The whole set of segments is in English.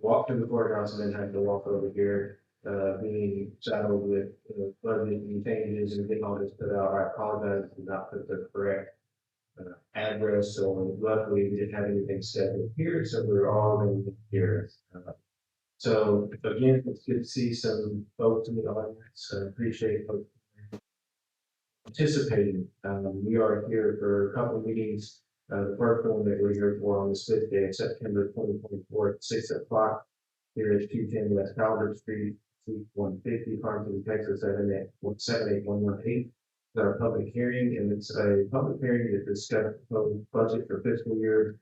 walk through the courthouse and then have to walk over here, being saddled with, budget and changes and getting all this put out. I apologize, did not put the correct address, so luckily we didn't have anything scheduled here, so we're all in here. So again, it's good to see some folks in the audience. I appreciate folks participating. We are here for a couple of meetings. The first one that we're here for on the 5th day of September 2024 at 6 o'clock here at 210 West Calvert Street, Suite 150, Karnes, Texas 78118. It's our public hearing, and it's a public hearing to discuss the proposed budget for fiscal year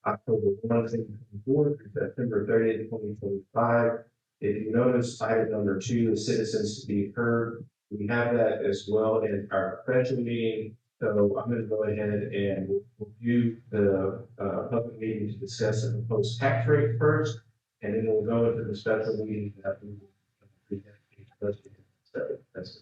October 1, 2024 through September 30th, 2025. If you notice, item number 2 is citizens to be heard. We have that as well in our special meeting. So I'm going to go ahead and we'll do the public meeting to discuss the proposed tax rate first, and then we'll go into the special meeting that we will present the budget. So that's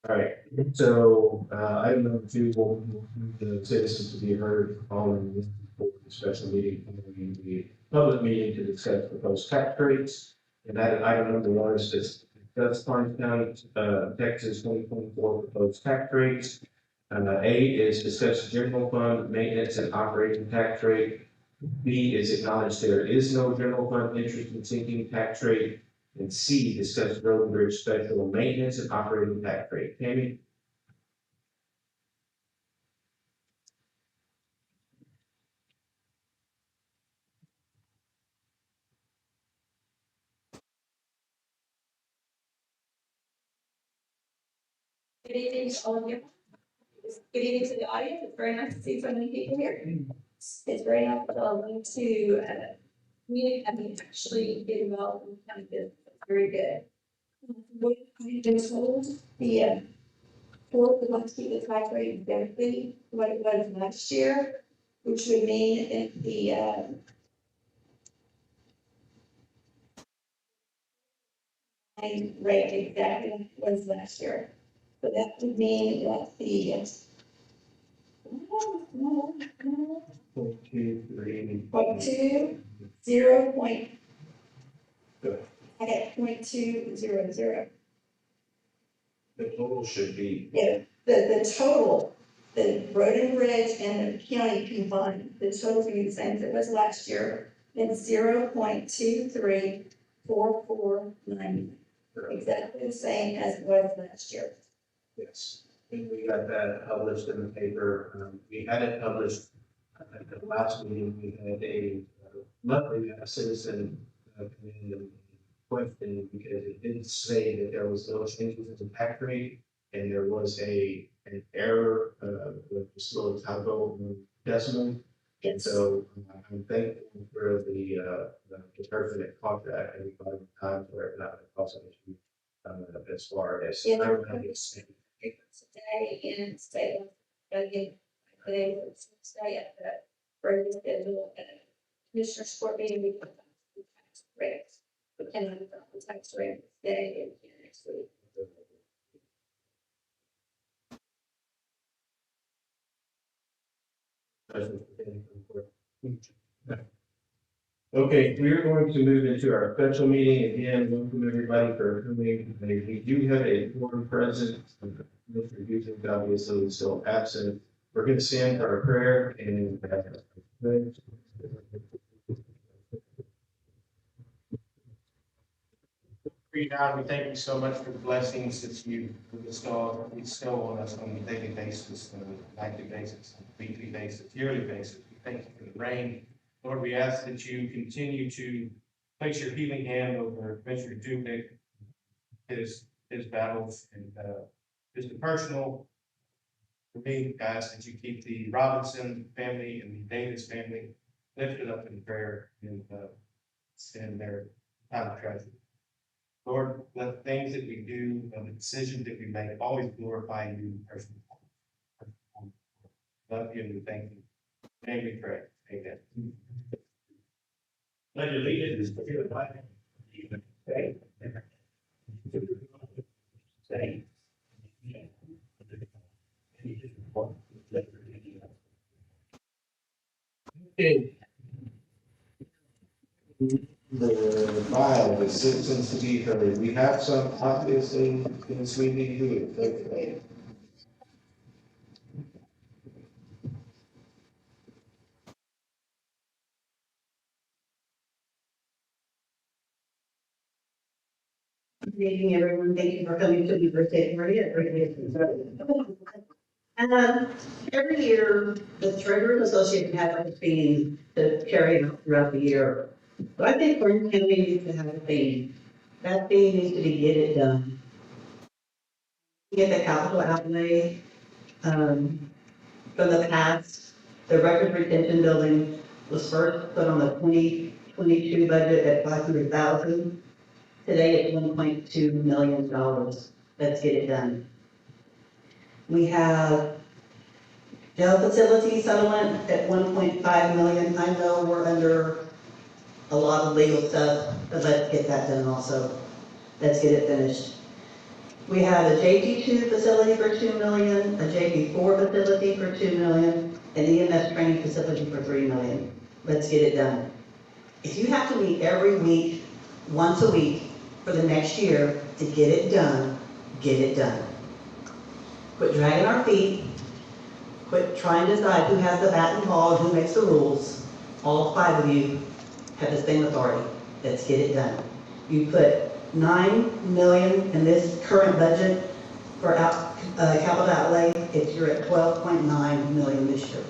all right. So item number 2 will move the citizens to be heard following this for the special meeting, following the public meeting to discuss proposed tax rates. And that item number 1 is just discuss Karnes County, Texas 2024 proposed tax rates. A is discuss general fund maintenance and operating tax rate. B is acknowledge there is no general fund interest in sinking tax rate. And C, discuss road and bridge special maintenance and operating tax rate. Tammy? Good evening to all of you. Good evening to the audience. It's very nice to see so many people here. It's very nice to communicate, actually get involved in kind of business. It's very good. What I've been told, the board would like to keep the tax rate exactly what it was last year, which would mean if the rate exactly like it was last year. So that would mean that the 0.2, 0. I got 0.200. The total should be. Yeah, the total, the road and bridge and the county combined, the total will be the same as it was last year. It's 0.23449. Exactly the same as it was last year. Yes, and we got that published in the paper. We had it published at the last meeting. We had luckily we had a citizen come in and question because it didn't say that there was no changes in the tax rate, and there was an error, just a little typo decimal. And so I'm thankful for the person that caught that, and we got it in time for it not to cause an issue as far as. Yeah, today and stay again. They will stay at the regular schedule commissioner court meeting. We can the tax rates. We can have the tax rate today and next week. Okay, we are going to move into our special meeting. Again, welcome everybody for coming. We do have a board present. Mr. Houston obviously is still absent. We're going to stand for a prayer and God, we thank you so much for the blessings that you bestow on us on a daily basis, on a nightly basis, on a weekly basis, yearly basis. We thank you for the rain. Lord, we ask that you continue to place your healing hand over Commissioner Dubik, his battles, and just the personal. For me, guys, that you keep the Robinson family and the Davis family lifted up in prayer and in their time of tragedy. Lord, let the things that we do, the decisions that we make, always glorify you personally. Love you and we thank you. Name we pray. Amen. Let your allegiance to the flag. the citizens to be heard. We have some obvious things we need to do. Okay. Good evening, everyone. Thank you for coming to the birthday party at Great Falls. Every year, the Treasurer Association has like a theme to carry out throughout the year. But I think Orange County needs to have a theme. That theme needs to be get it done. Get the capital outlay, from the past, the record retention building was first put on the 2022 budget at 500,000. Today it's $1.2 million. Let's get it done. We have jail facility settlement at 1.5 million. I know we're under a lot of legal stuff, but let's get that done also. Let's get it finished. We have a JP2 facility for 2 million, a JP4 facility for 2 million, an EMS training facility for 3 million. Let's get it done. If you have to meet every week, once a week, for the next year to get it done, get it done. Quit dragging our feet. Quit trying to decide who has the bat and ball and who makes the rules. All 5 of you have the same authority. Let's get it done. You put 9 million in this current budget for capital outlay. If you're at 12.9 million this year,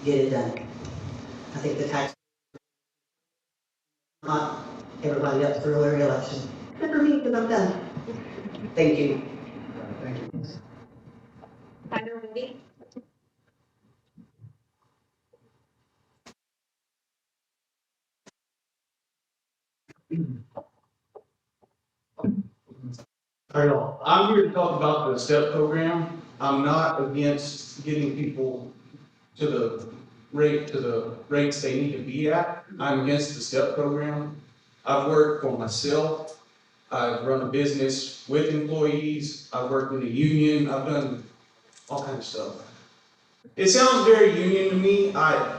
get it done. I think the tax, not everybody else for early election. Good for me because I'm done. Thank you. Tyler Wendy? All right, all. I'm here to talk about the STEP program. I'm not against getting people to the rates they need to be at. I'm against the STEP program. I've worked for myself. I've run a business with employees. I've worked in a union. I've done all kinds of stuff. It sounds very union to me.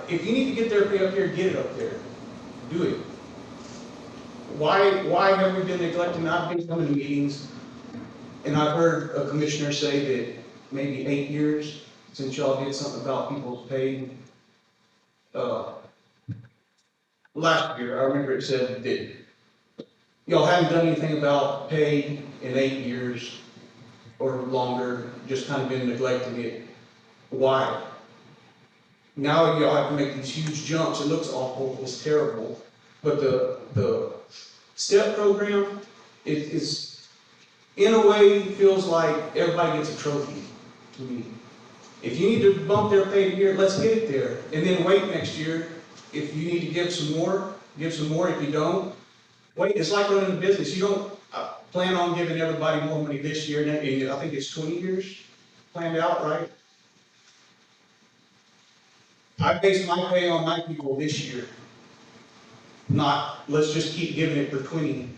If you need to get their pay up here, get it up there. Do it. Why have we been neglecting? I've been coming to meetings. And I've heard a commissioner say that maybe 8 years since y'all did something about people's pay. Last year, I remember it said that y'all haven't done anything about pay in 8 years or longer, just kind of been neglecting it. Why? Now y'all have to make these huge jumps. It looks awful, it's terrible. But the STEP program is in a way, feels like everybody gets a trophy to me. If you need to bump their pay here, let's get it there. And then wait next year. If you need to give some more, give some more. If you don't, wait. It's like running a business. You don't plan on giving everybody more money this year. And I think it's 20 years planned out, right? I base my pay on my people this year. Not, let's just keep giving it for 20.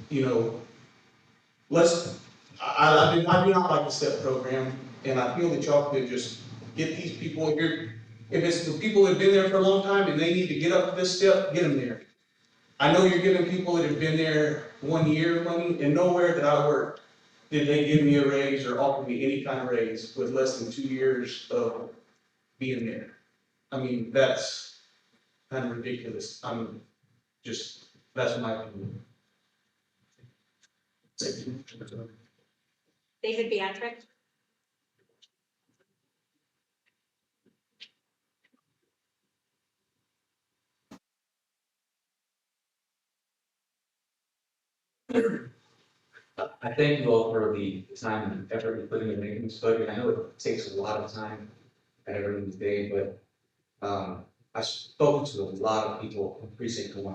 You know, I do not like the STEP program, and I feel that y'all could just get these people, if it's the people that have been there for a long time and they need to get up to this step, get them there. I know you're giving people that have been there 1 year money, and nowhere that I worked did they give me a raise or offer me any kind of raise with less than 2 years of being there. I mean, that's kind of ridiculous. That's my opinion. David Beatrick? I thank you all for the time and effort you put into making this budget. I know it takes a lot of time at everyone's day, but I've spoken to a lot of people in precinct 1.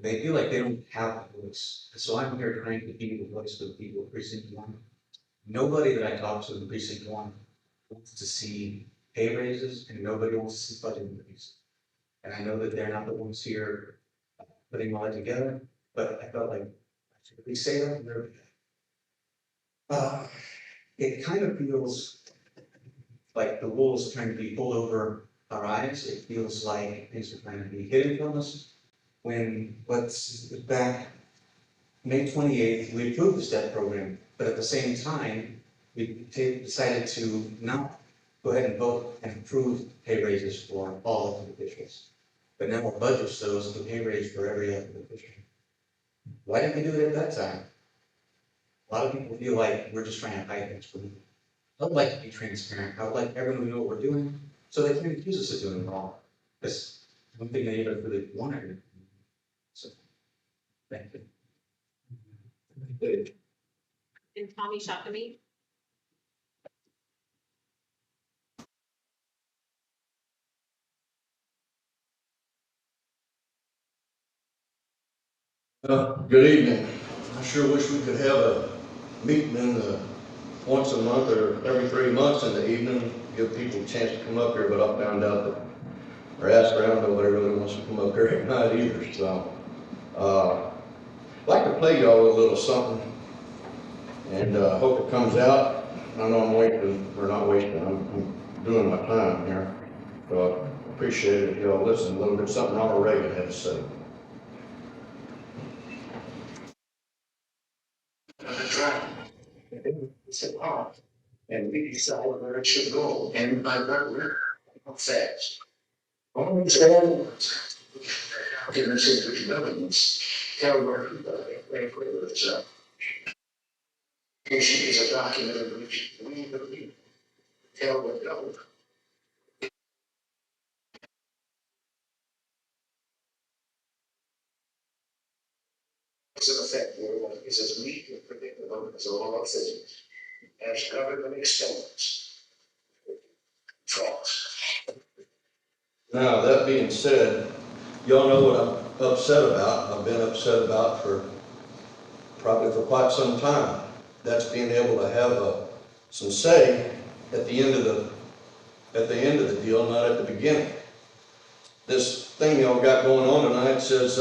They feel like they don't have a voice. So I'm here trying to be the voice for the people of precinct 1. Nobody that I talk to in precinct 1 wants to see pay raises, and nobody wants to see budget increase. And I know that they're not the ones here putting all that together, but I felt like I should at least say that. And it kind of feels like the wool is trying to be pulled over our eyes. It feels like things are trying to be hidden from us. When, let's back May 28th, we approved the STEP program, but at the same time, we decided to not go ahead and vote and approve pay raises for all elected officials. But now our budget shows the pay raise for every elected official. Why didn't we do it at that time? A lot of people feel like we're just trying to hide things from people. I would like to be transparent. I would like everyone to know what we're doing, so they can accuse us of doing wrong. That's one thing they even really want to do. So, thank you. And Tommy Shakami. Good evening. I sure wish we could have a meeting once a month or every 3 months in the evening, give people a chance to come up here, but I found out that, or asked around, nobody really wants to come up here at night either, so. I'd like to play y'all a little something, and hope it comes out. I know I'm wasting, or not wasting, I'm doing my time here, so I appreciate it if y'all listen a little bit, something Ronald Reagan had to say. It's a part, and we decide where it should go, and by what where, how fast. Only standards. In the city's governments, tell where it's up. This is a document in which we the people tell what government. It's an effect, it's as weak and predictable as a law of physics, as government extends. Trust. Now, that being said, y'all know what I'm upset about. I've been upset about for probably for quite some time. That's being able to have some say at the end of the deal, not at the beginning. This thing y'all got going on tonight says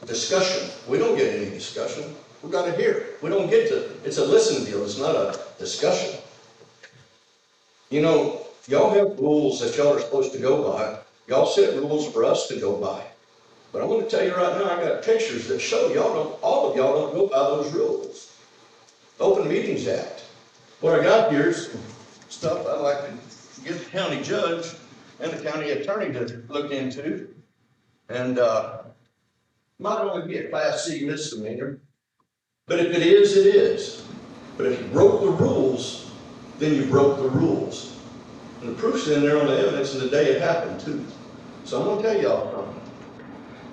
discussion. We don't get any discussion. We got to hear. We don't get to. It's a listen deal. It's not a discussion. You know, y'all have rules that y'all are supposed to go by. Y'all set rules for us to go by. But I'm going to tell you right now, I got pictures that show all of y'all don't go by those rules. Open Meetings Act. What I got here is stuff I'd like to get the county judge and the county attorney to look into. And might only be a Class C misdemeanor, but if it is, it is. But if you broke the rules, then you broke the rules. And the proof's in there on the evidence and the day it happened too. So I'm gonna tell y'all something.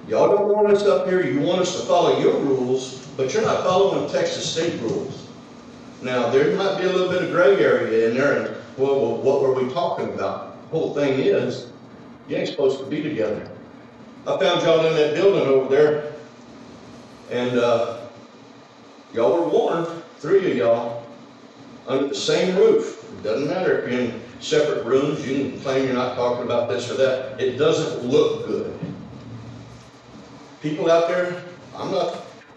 Y'all don't want us up here, you want us to follow your rules, but you're not following Texas state rules. Now, there might be a little bit of gray area in there, and well, what were we talking about? The whole thing is, you ain't supposed to be together. I found y'all in that building over there, and y'all were warned, 3 of y'all, under the same roof. It doesn't matter if you're in separate rooms, you can claim you're not talking about this or that. It doesn't look good. People out there,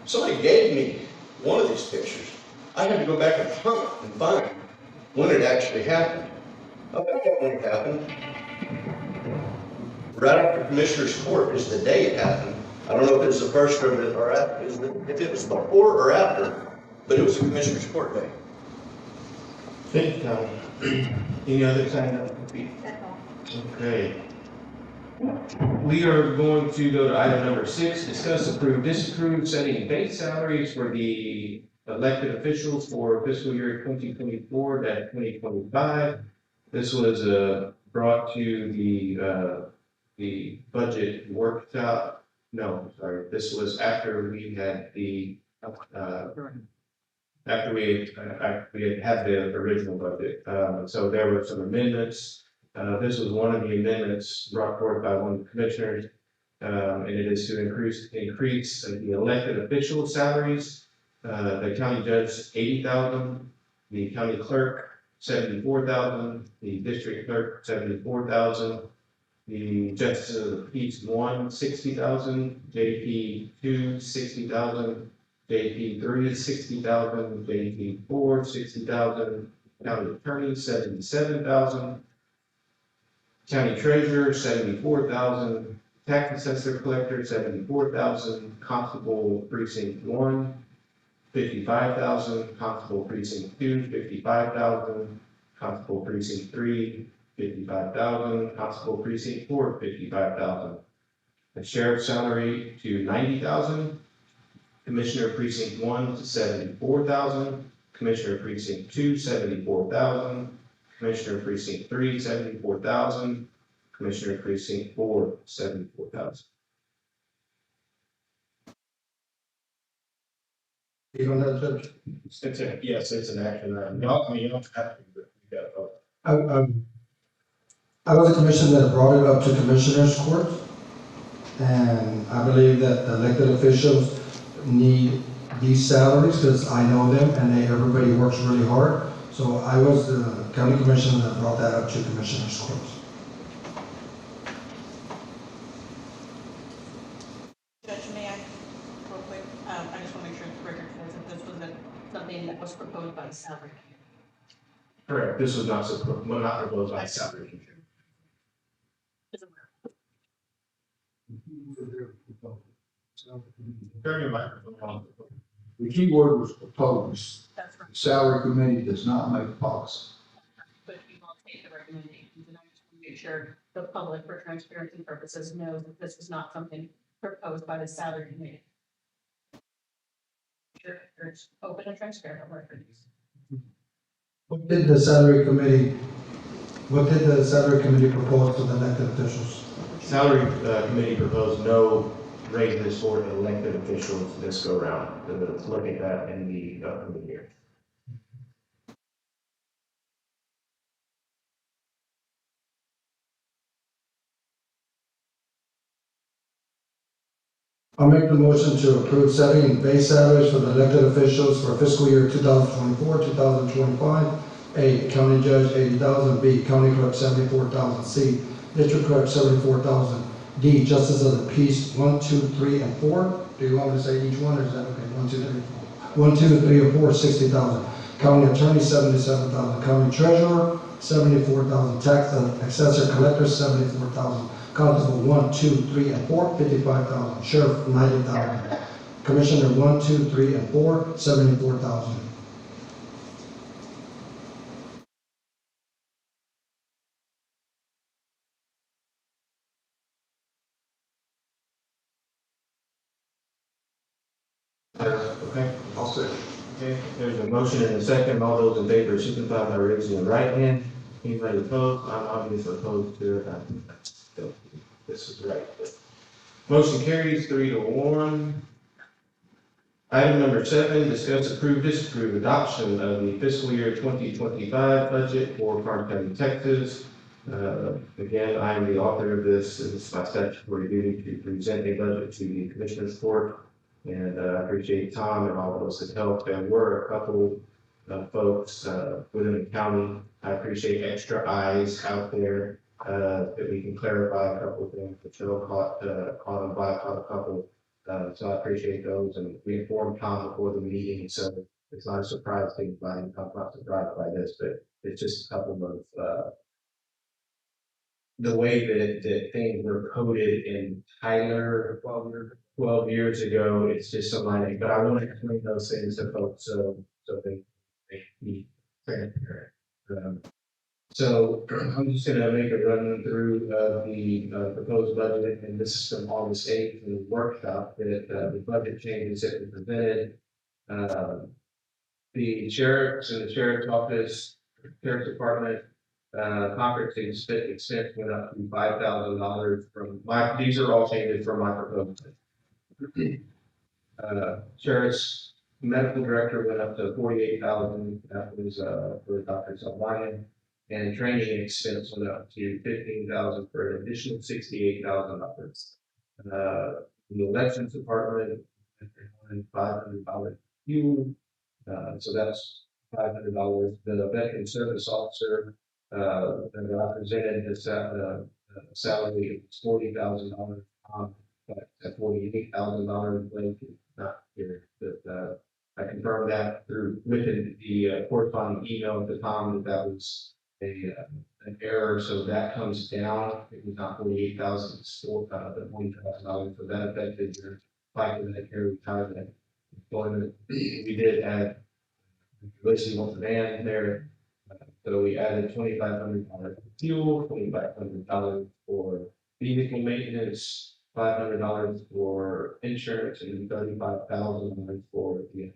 somebody gave me one of these pictures. I had to go back and hunt and find when it actually happened. I bet that when it happened, right after Commissioner's Court is the day it happened. I don't know if it was the first or after, if it was before or after, but it was a Commissioner's Court day. Thank you, Tom. Any other sign up? That's all. Okay. We are going to go to item number 6, discuss, approve, disapprove, setting base salaries for the elected officials for fiscal year 2024-2025. This was brought to the budget workshop. No, sorry, this was after we had after we had the original budget. So there were some amendments. This was one of the amendments brought forth by one of the commissioners. And it is to increase the elected official salaries. The county judge, 80,000, the county clerk, 74,000, the district clerk, 74,000, the justice of the peace, 1, 60,000, JP 2, 60,000, JP 3, 60,000, JP 4, 60,000, county attorney, 77,000, county treasurer, 74,000, Tax assessor collector, 74,000, constable precinct 1, 55,000, constable precinct 2, 55,000, constable precinct 3, 55,000, constable precinct 4, 55,000. The sheriff's salary to 90,000, commissioner precinct 1 to 74,000, commissioner precinct 2, 74,000, commissioner precinct 3, 74,000, commissioner precinct 4, 74,000. You don't have to, Yes, it's an action item. No, I mean, you don't have to, but you gotta vote. I was a commissioner that brought it up to commissioners court. And I believe that the elected officials need these salaries because I know them and everybody works really hard. So I was the county commissioner that brought that up to commissioners court. Judge, may I, real quick, I just want to make sure the record says that this was something that was proposed by the salary committee. Correct, this was not proposed by salary commission. Turn your microphone on. The key word was proposed. That's right. The salary committee does not make policy. But you all take the recommendations, and I just want to make sure the public, for transparency purposes, knows that this was not something proposed by the salary committee. Sure, it's open and transparent on records. What did the salary committee propose to the elected officials? Salary committee proposed no raises for elected officials this go round. Let's look at that in the upcoming year. I'll make the motion to approve setting base salaries for the elected officials for fiscal year 2024, 2025. A, county judge, 80,000. B, county clerk, 74,000. C, district clerk, 74,000. D, justice of the peace, 1, 2, 3, and 4. Do you want me to say each one, or is that okay? 1, 2, 3, 4. 1, 2, 3, and 4, 60,000. County attorney, 77,000. County treasurer, 74,000. Tax assessor collector, 74,000. Constable 1, 2, 3, and 4, 55,000. Sheriff 90,000. Commissioner 1, 2, 3, and 4, 74,000. Okay. I'll say. Okay, there's a motion and a second. All those in favor signify by raising the right hand. Anybody opposed? I'm obviously opposed to it. This is right. Motion carries 3-1. Item number 7, discuss, approve, disapprove adoption of the fiscal year 2025 budget for Karnes County, Texas. Again, I am the author of this. It's my statutory duty to present a budget to the Commissioners Court. And I appreciate Tom and all those that helped. There were a couple of folks within the county. I appreciate extra eyes out there that we can clarify a couple of things. Michelle caught a couple. So I appreciate those. And we informed Tom before the meeting, so it's not a surprise to anybody. I'm not surprised by this, but it's just a couple of the way that things were coded in Tyler 12 years ago. It's just so minor, but I want to explain those things to folks so they be transparent. So I'm just gonna make a run through the proposed budget, and this is from August 8th in the workshop that the budget changes that were presented. The sheriffs and the sheriff's office, sheriff's department, conference expense went up to $5,000 from these are all changes from my proposal. Sheriff's medical director went up to 48,000, that was, for Dr. Zelwanian. And training expense went up to 15,000 for an additional $68,000. The elections department, $500 fuel, so that's $500. The veteran service officer, that I presented this salary is $40,000. But at $48,000 not here, but I confirmed that through within the corresponding email at the time that was a an error, so that comes down. It was not 48,000, it's still, the $20,000, so that affected your FICA Medicare retirement employment. We did add, basically want the van there. So we added $2,500 for fuel, $2,500 for vehicle maintenance, $500 for insurance, and $35,000 for the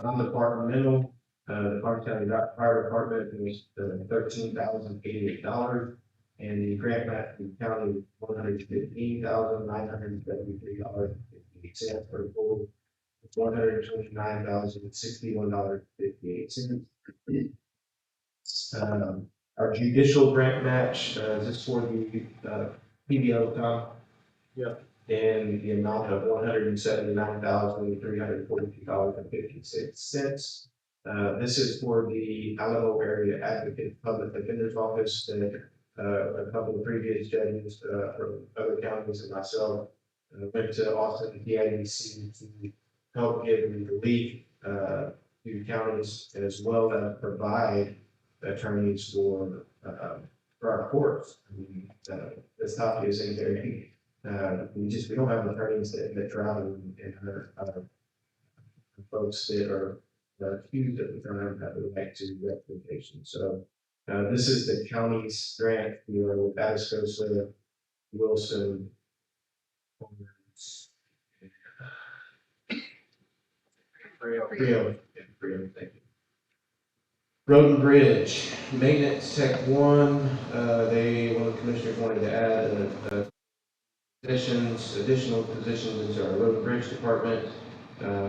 non-departmental, the Karnes County Fire Department was $13,088, and the grant match from the county was $115,973.58 for a total of $129,061.58. Our judicial grant match, is this for the, PBO, Tom? In the amount of $179,342.56. This is for the Alamo Area Advocate Public Defender's Office that, a couple of previous judges, from other counties and myself, went to Austin, PIDC to help give relief, to counties as well as provide attorneys for our courts. I mean, this topic is in there. We don't have attorneys that travel and folks that are accused of the crime have the right to representation. So, this is the county's grant, with Atascosa, Wilson, Frio, thank you. Road and Bridge, Maintenance Tech One, one of the commissioners wanted to add additional positions into our Road and Bridge Department,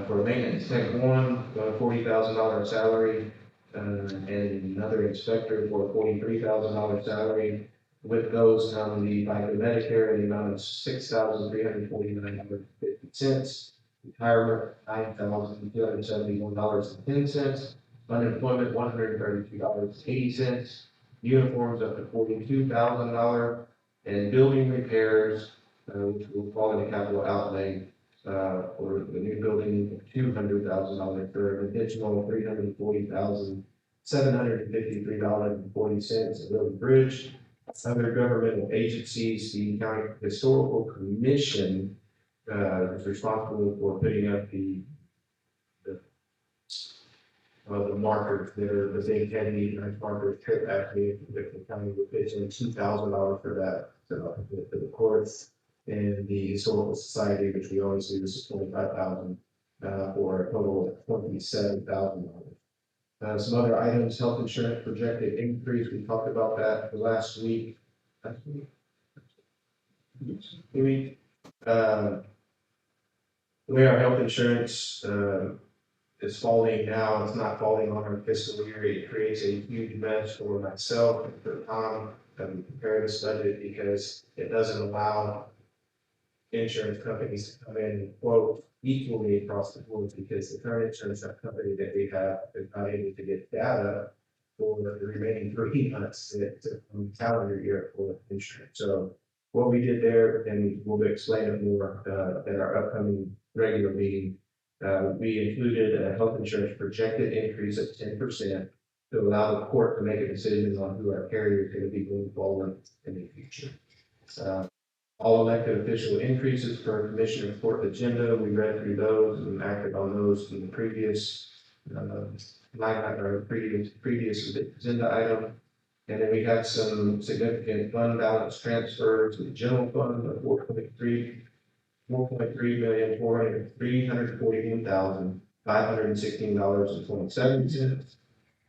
for Maintenance Tech One, $40,000 salary, and another inspector for $43,000 salary. With those come the FICA Medicare in the amount of $6,349.50. Retirement, $9,271.10. Unemployment, $132.80. Uniforms up to $42,000. And building repairs, which will fall into capital outlay, for the new building, $200,000 for an additional $340,753.40 at Road and Bridge. Other governmental agencies, the County Historical Commission, is responsible for putting up the markers that are the big heavy markers, trip actually, the county would pitch in $2,000 for that, so for the courts. And the Historical Society, which we always do, this is $25,000, for a total of $27,000. Some other items, health insurance projected increase, we talked about that the last week. The way our health insurance, is falling now, it's not falling on our fiscal year, it creates a huge mess for myself and for Tom, to prepare this budget, because it doesn't allow insurance companies to come in and quote equally across the board, because the current insurance company that we have is not able to get data for the remaining 3 months from the calendar year for insurance. So what we did there, and we'll explain it more at our upcoming regular meeting, we included a health insurance projected increase of 10% to allow the court to make a decision on who our carrier is going to be going forward in the future. All elected official increases for Commissioner Court agenda, we read through those and acted on those in the previous previous agenda item. And then we had some significant fund balance transfers to the general fund of $4.3,541,516.27.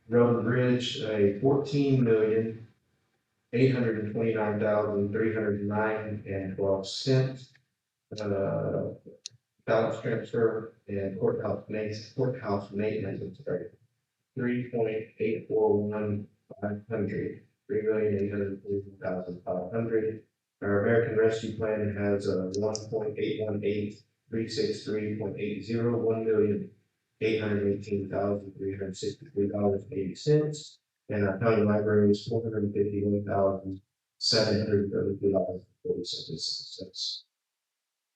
Road and Bridge, a $14,829,309.12. Balance transfer and courthouse maintenance, $3.841,500, $3,841,500. Our American Rescue Plan has a $1,818,363.80, $1,818,363.80. And our county library is $451,733.47.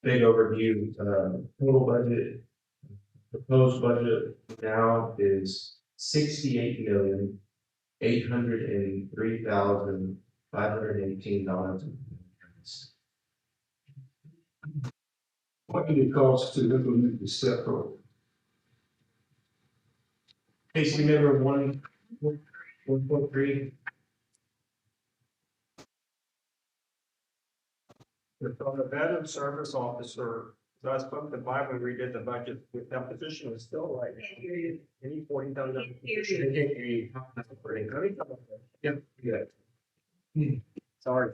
Big overview, total budget, proposed budget now is $803,518. What did it cost to implement the step program? Case number 1.3. From the veteran service officer, so I spoke to Mike when we did the budget, with that position was still like. Any $40,000. Yep, good. Sorry.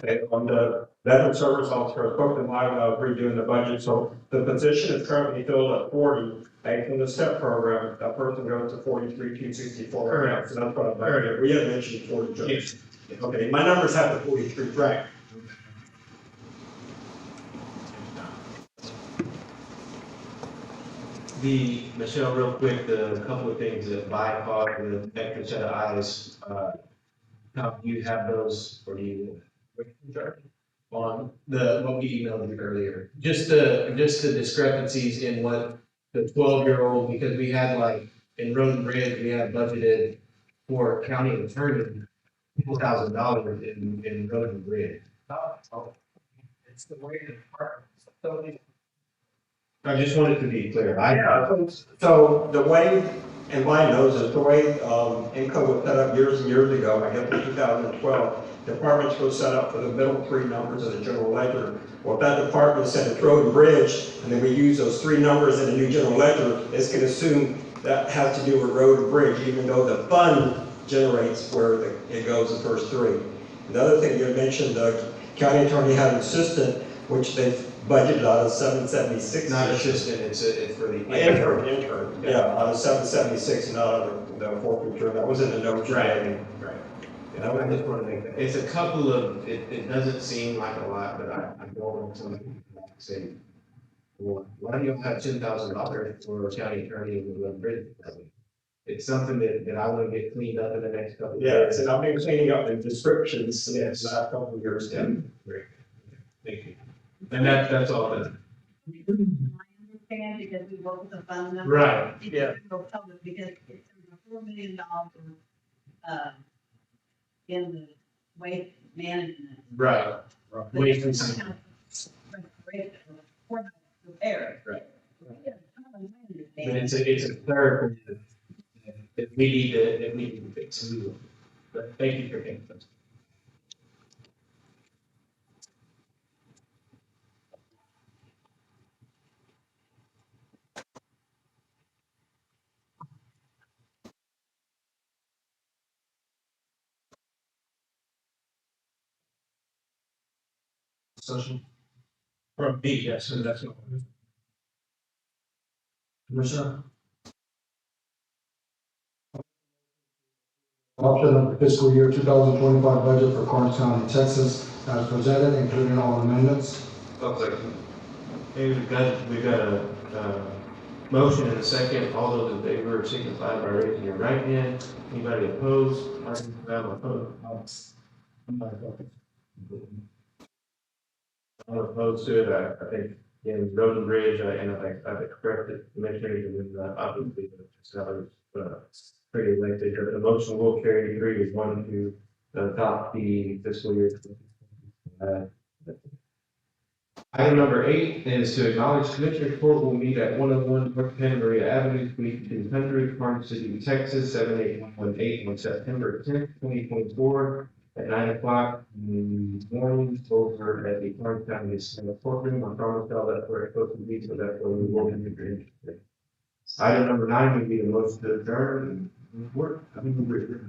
Okay, on the veteran service officer, I spoke to Mike about redoing the budget, so the position is currently filled at 40. And from the step program, that person goes to 43,264. Correct. So that's what I'm, we had mentioned 40. Yes. Okay, my numbers have the 43. Right. Michelle, real quick, the couple of things that buy cause the extra set of eyes, how do you have those, or do you? On what we emailed you earlier, just the discrepancies in what the 12-year-old, because we had like, in Road and Bridge, we had budgeted for county attorney, $4,000 in Road and Bridge. It's the way the department. I just wanted to be clear. So the way, and Brian knows this, the way, INCO was set up years and years ago, I guess in 2012, departments were set up for the middle three numbers of the general ledger. Well, if that department said it's road and bridge, and then we use those three numbers in the new general ledger, it's gonna assume that has to do with road and bridge, even though the fund generates where it goes the first three. The other thing you had mentioned, the county attorney had an assistant, which they budgeted out of 776. Not assistant, it's for the. Intern, yeah, out of 776, not out of the forfeiture, that was in the notes. Right. And I just want to make that, it's a couple of, it doesn't seem like a lot, but I'm going to say, well, why do you have $10,000 for a county attorney in the bridge? It's something that I want to get cleaned up in the next couple of years. Yes, and I've been cleaning up the descriptions in the last couple of years. Yeah, great. Thank you. And that's all that. I understand because we work with the fund number. Right, It's yeah. general public because it's $4 million, in the waste management. Right. But Waste it's and- kind of restoration for the repair. Right. Yeah, I But understand. it's a third that we need to fix. But thank you for getting those. Session. From me, yes, so that's not. Commissioner? Adoption of the fiscal year 2025 budget for Karnes County, Texas, as presented, including all amendments. Okay, we've got a, motion and a second. All those in favor signify by raising your right hand. Anybody opposed? I'm opposed. I'm opposed to it. I think in Road and Bridge, and I've expressed it to commissioners, and then obviously, it's pretty lengthy. The motion will carry 3-1 to adopt the fiscal year. Item number 8 is to acknowledge Commissioner Court will meet at 101 North Santa Maria Avenue, Suite 200, Karnes City, Texas, 78118 on September 10th, 2024, at 9 o'clock in the morning, over at the Karnes County Courtroom. I promise y'all that's where it's supposed to be, so that's where we will be interested. Item number 9 would be the motion to adjourn. Work. I mean, we're.